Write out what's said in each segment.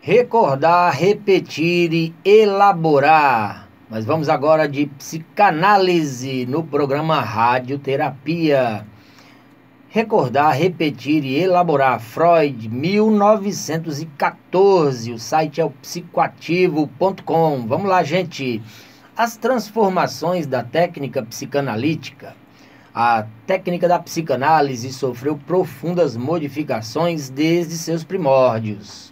Recordar, repetir e elaborar. Mas vamos agora de psicanálise no programa Radioterapia. Recordar, repetir e elaborar. Freud, 1914. O site é o psicoativo.com. Vamos lá, gente. As transformações da técnica psicanalítica. A técnica da psicanálise sofreu profundas modificações desde seus primórdios.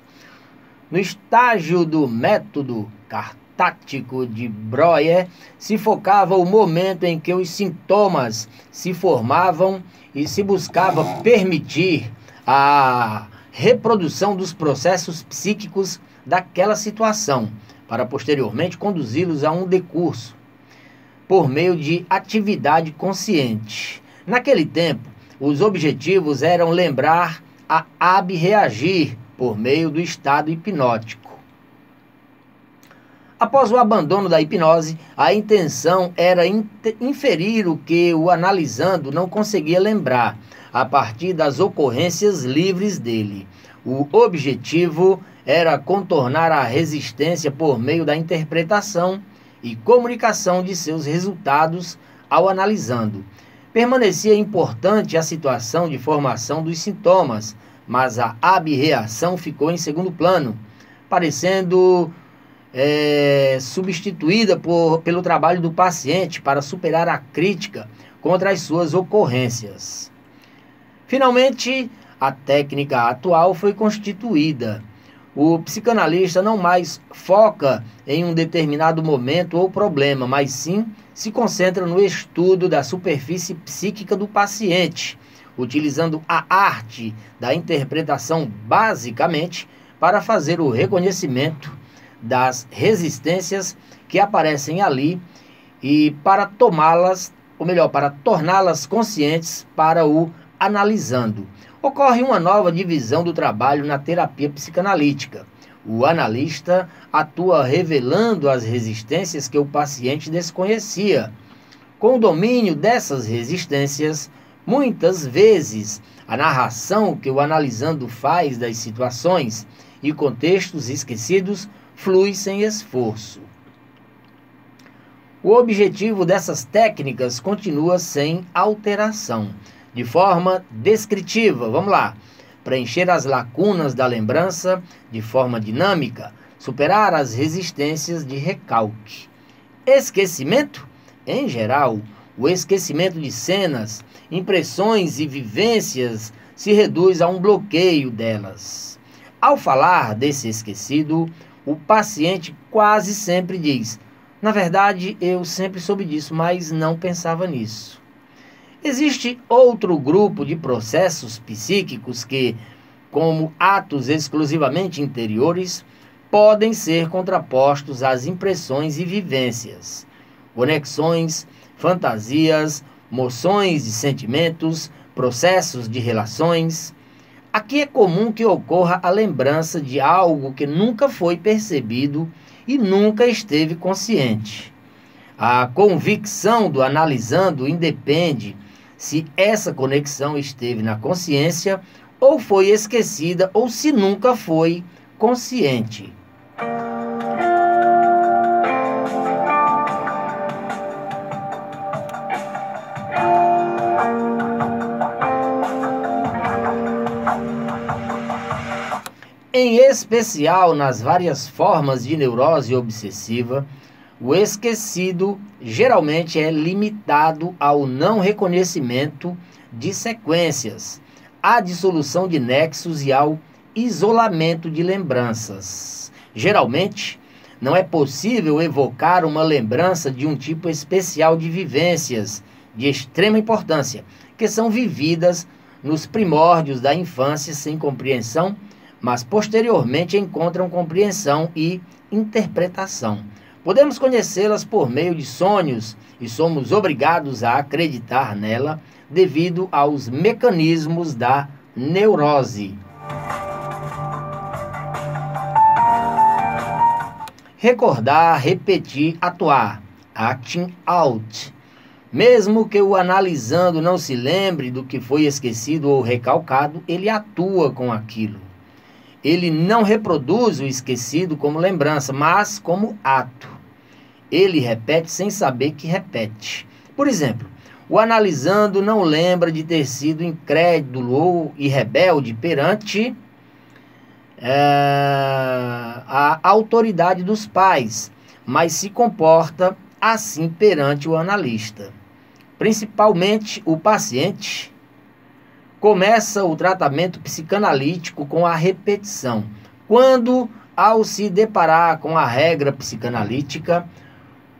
No estágio do método cartático de Breuer, se focava o momento em que os sintomas se formavam e se buscava permitir a reprodução dos processos psíquicos daquela situação, para posteriormente conduzi-los a um decurso, por meio de atividade consciente. Naquele tempo, os objetivos eram lembrar a abreagir por meio do estado hipnótico. Após o abandono da hipnose, a intenção era inferir o que o analisando não conseguia lembrar, a partir das ocorrências livres dele. O objetivo era contornar a resistência por meio da interpretação e comunicação de seus resultados ao analisando. Permanecia importante a situação de formação dos sintomas, mas a abreação ficou em segundo plano, parecendo substituída pelo trabalho do paciente para superar a crítica contra as suas ocorrências. Finalmente, a técnica atual foi constituída. O psicanalista não mais foca em um determinado momento ou problema, mas sim se concentra no estudo da superfície psíquica do paciente, utilizando a arte da interpretação basicamente para fazer o reconhecimento das resistências que aparecem ali e para tomá-las, ou melhor, para torná-las conscientes para o analisando. Ocorre uma nova divisão do trabalho na terapia psicanalítica. O analista atua revelando as resistências que o paciente desconhecia. Com o domínio dessas resistências, muitas vezes, a narração que o analisando faz das situações e contextos esquecidos flui sem esforço. O objetivo dessas técnicas continua sem alteração. De forma descritiva, vamos lá, preencher as lacunas da lembrança de forma dinâmica, superar as resistências de recalque. Esquecimento? Em geral, o esquecimento de cenas, impressões e vivências se reduz a um bloqueio delas. Ao falar desse esquecido, o paciente quase sempre diz: na verdade, eu sempre soube disso, mas não pensava nisso. Existe outro grupo de processos psíquicos que, como atos exclusivamente interiores, podem ser contrapostos às impressões e vivências. Conexões, fantasias, moções e sentimentos, processos de relações. Aqui é comum que ocorra a lembrança de algo que nunca foi percebido e nunca esteve consciente. A convicção do analisando independe se essa conexão esteve na consciência ou foi esquecida ou se nunca foi consciente. Em especial nas várias formas de neurose obsessiva, o esquecido geralmente é limitado ao não reconhecimento de sequências, à dissolução de nexos e ao isolamento de lembranças. Geralmente, não é possível evocar uma lembrança de um tipo especial de vivências de extrema importância, que são vividas nos primórdios da infância sem compreensão, mas posteriormente encontram compreensão e interpretação. Podemos conhecê-las por meio de sonhos e somos obrigados a acreditar nela devido aos mecanismos da neurose. Recordar, repetir, atuar. Acting out. Mesmo que o analisando não se lembre do que foi esquecido ou recalcado, ele atua com aquilo. Ele não reproduz o esquecido como lembrança, mas como ato. Ele repete sem saber que repete. Por exemplo, o analisando não lembra de ter sido incrédulo e rebelde perante a autoridade dos pais, mas se comporta assim perante o analista. Principalmente o paciente começa o tratamento psicanalítico com a repetição, quando, ao se deparar com a regra psicanalítica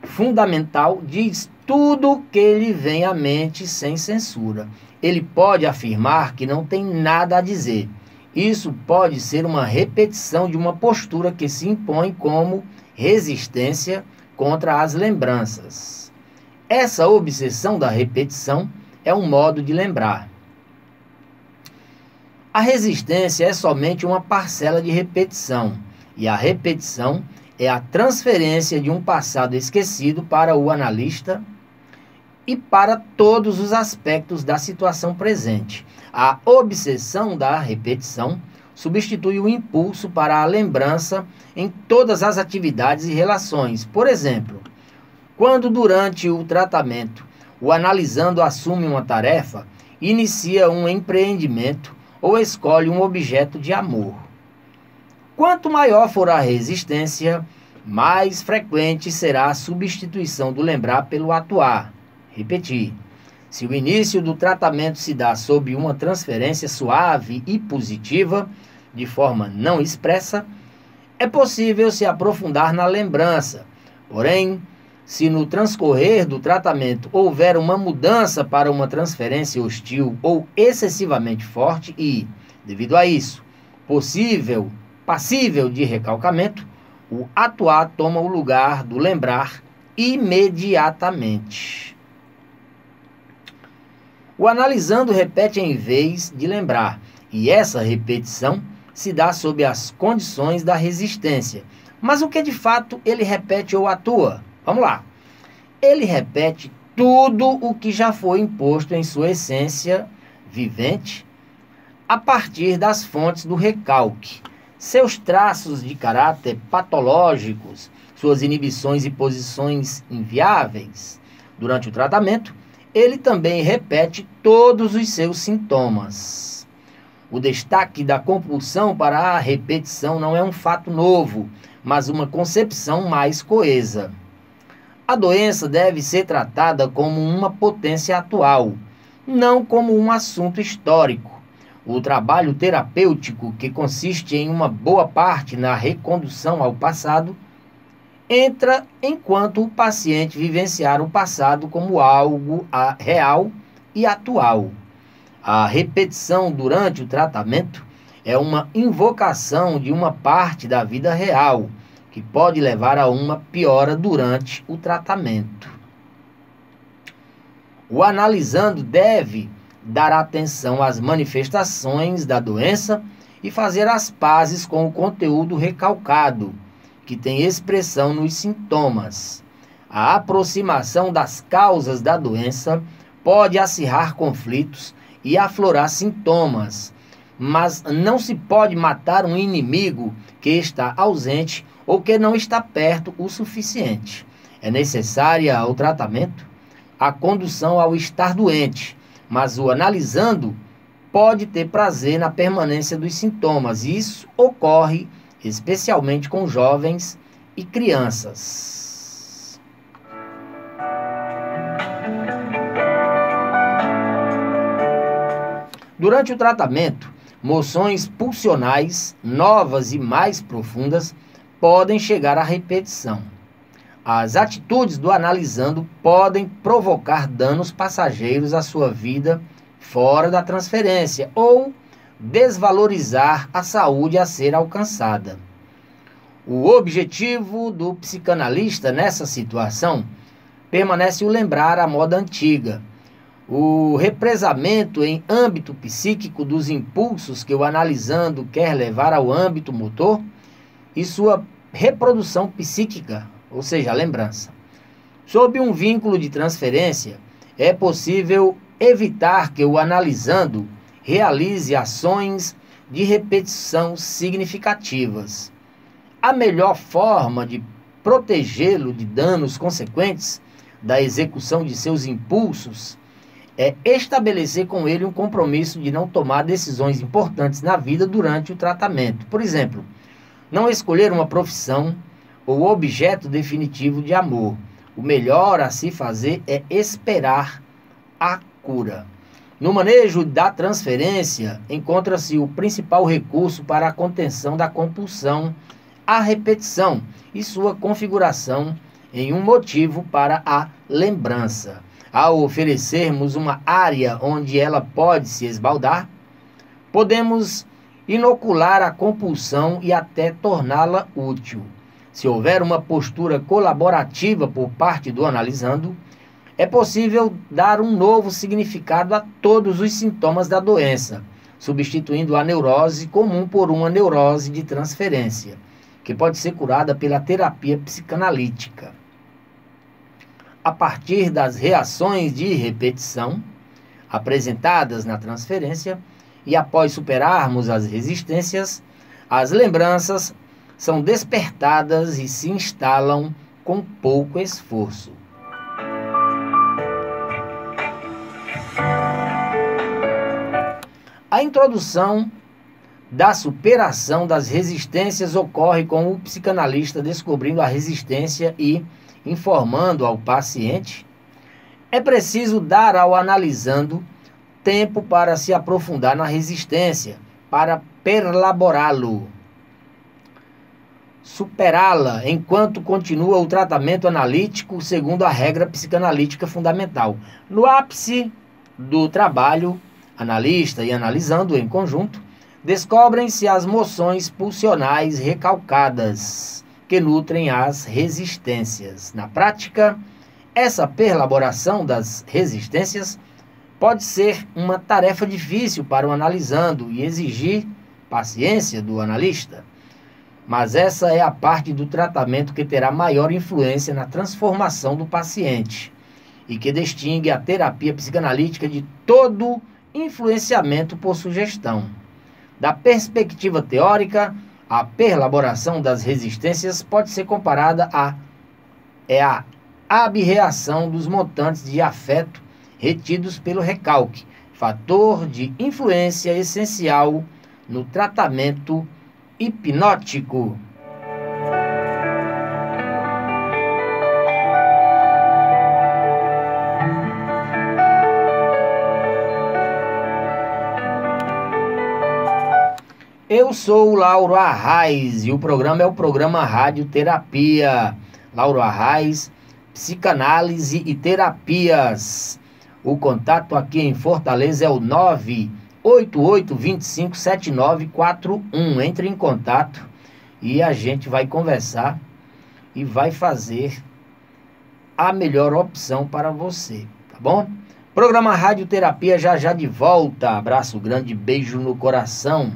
fundamental, diz tudo que lhe vem à mente sem censura. Ele pode afirmar que não tem nada a dizer. Isso pode ser uma repetição de uma postura que se impõe como resistência contra as lembranças. Essa obsessão da repetição é um modo de lembrar. A resistência é somente uma parcela de repetição, e a repetição é a transferência de um passado esquecido para o analista e para todos os aspectos da situação presente. A obsessão da repetição substitui o impulso para a lembrança em todas as atividades e relações. Por exemplo, quando durante o tratamento o analisando assume uma tarefa, inicia um empreendimento ou escolhe um objeto de amor. Quanto maior for a resistência, mais frequente será a substituição do lembrar pelo atuar, repetir. Se o início do tratamento se dá sob uma transferência suave e positiva, de forma não expressa, é possível se aprofundar na lembrança. Porém, se no transcorrer do tratamento houver uma mudança para uma transferência hostil ou excessivamente forte e, devido a isso, passível de recalcamento, o atuar toma o lugar do lembrar imediatamente. O analisando repete em vez de lembrar, e essa repetição se dá sob as condições da resistência. Mas o que de fato ele repete ou atua? Vamos lá. Ele repete tudo o que já foi imposto em sua essência vivente a partir das fontes do recalque. Seus traços de caráter patológicos, suas inibições e posições inviáveis. Durante o tratamento, ele também repete todos os seus sintomas. O destaque da compulsão para a repetição não é um fato novo, mas uma concepção mais coesa. A doença deve ser tratada como uma potência atual, não como um assunto histórico. O trabalho terapêutico, que consiste em uma boa parte na recondução ao passado, entra enquanto o paciente vivenciar o passado como algo real e atual. A repetição durante o tratamento é uma invocação de uma parte da vida real, que pode levar a uma piora durante o tratamento. O analisando deve dar atenção às manifestações da doença e fazer as pazes com o conteúdo recalcado, que tem expressão nos sintomas. A aproximação das causas da doença pode acirrar conflitos e aflorar sintomas, mas não se pode matar um inimigo que está ausente ou que não está perto o suficiente. É necessária ao tratamento a condução ao estar doente, mas o analisando pode ter prazer na permanência dos sintomas. Isso ocorre especialmente com jovens e crianças. Durante o tratamento, moções pulsionais novas e mais profundas podem chegar à repetição. As atitudes do analisando podem provocar danos passageiros à sua vida fora da transferência ou desvalorizar a saúde a ser alcançada. O objetivo do psicanalista nessa situação permanece o lembrar à moda antiga. O represamento em âmbito psíquico dos impulsos que o analisando quer levar ao âmbito motor e sua reprodução psíquica, ou seja, a lembrança. Sob um vínculo de transferência, é possível evitar que o analisando realize ações de repetição significativas. A melhor forma de protegê-lo de danos consequentes da execução de seus impulsos é estabelecer com ele um compromisso de não tomar decisões importantes na vida durante o tratamento. Por exemplo, não escolher uma profissão ou objeto definitivo de amor. O melhor a se fazer é esperar a cura. No manejo da transferência, encontra-se o principal recurso para a contenção da compulsão à repetição e sua configuração em um motivo para a lembrança. Ao oferecermos uma área onde ela pode se esbaldar, podemos inocular a compulsão e até torná-la útil. Se houver uma postura colaborativa por parte do analisando, é possível dar um novo significado a todos os sintomas da doença, substituindo a neurose comum por uma neurose de transferência, que pode ser curada pela terapia psicanalítica. A partir das reações de repetição apresentadas na transferência e após superarmos as resistências, as lembranças são despertadas e se instalam com pouco esforço. A introdução da superação das resistências ocorre com o psicanalista descobrindo a resistência e informando ao paciente. É preciso dar ao analisando tempo para se aprofundar na resistência, para perlaborá-lo, superá-la enquanto continua o tratamento analítico segundo a regra psicanalítica fundamental. No ápice do trabalho, analista e analisando em conjunto, descobrem-se as moções pulsionais recalcadas, que nutrem as resistências. Na prática, essa perlaboração das resistências pode ser uma tarefa difícil para o analisando e exigir paciência do analista. Mas essa é a parte do tratamento que terá maior influência na transformação do paciente e que distingue a terapia psicanalítica de todo influenciamento por sugestão. Da perspectiva teórica, a perlaboração das resistências pode ser comparada a abreação dos montantes de afeto retidos pelo recalque, fator de influência essencial no tratamento hipnótico. Eu sou o Lauro Arraes e o programa é o programa Radioterapia. Lauro Arraes, psicanálise e terapias. O contato aqui em Fortaleza é o 988257941. Entre em contato e a gente vai conversar e vai fazer a melhor opção para você, tá bom? Programa Radioterapia já já de volta. Abraço grande, beijo no coração.